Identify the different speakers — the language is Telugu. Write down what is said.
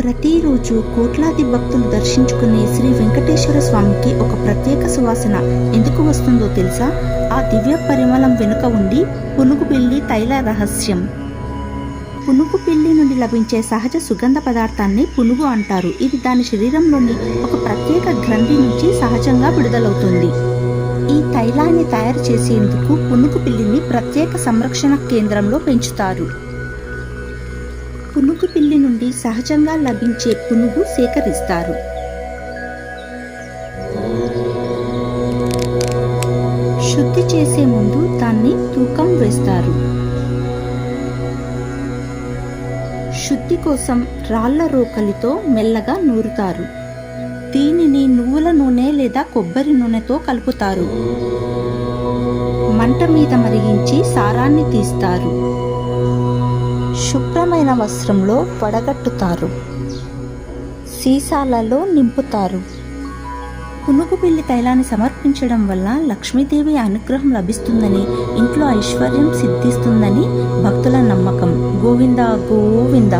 Speaker 1: ప్రతిరోజు కోట్లాది భక్తులు దర్శించుకునే శ్రీ వెంకటేశ్వర స్వామికి ఒక ప్రత్యేక సువాసన ఎందుకు వస్తుందో తెలుసా? ఆ దివ్య పరిమళం వెనుక ఉండి పునుగుపిల్లి తైల రహస్యం. పునుగుపిల్లి నుండి లభించే సహజ సుగంధ పదార్థాన్ని పునుగు అంటారు. ఇది దాని శరీరంలోని ఒక ప్రత్యేక గ్రంథి నుంచి సహజంగా విడుదలవుతుంది. ఈ తైలాన్ని తయారు చేసేందుకు పునుగుపిల్లిని ప్రత్యేక సంరక్షణ కేంద్రంలో పెంచుతారు. పునుగుపిల్లి నుండి సహజంగా లభించే పునుగు సేకరిస్తారు. శుద్ధి చేసే ముందు దాన్ని తూకం వేస్తారు. శుద్ధి కోసం రాళ్ల రోకలితో మెల్లగా నూరుతారు. దీనిని నువ్వుల నూనె లేదా కొబ్బరి నూనెతో కలుపుతారు. మంట మీద మరిగించి సారాన్ని తీస్తారు. శుభ్రమైన వస్త్రంలో వడగట్టుతారు. సీసాలలో నింపుతారు. పునుగుపిల్లి తైలాన్ని సమర్పించడం వల్ల లక్ష్మీదేవి అనుగ్రహం లభిస్తుందని, ఇంట్లో ఐశ్వర్యం సిద్ధిస్తుందని భక్తుల నమ్మకం. గోవింద గోవింద.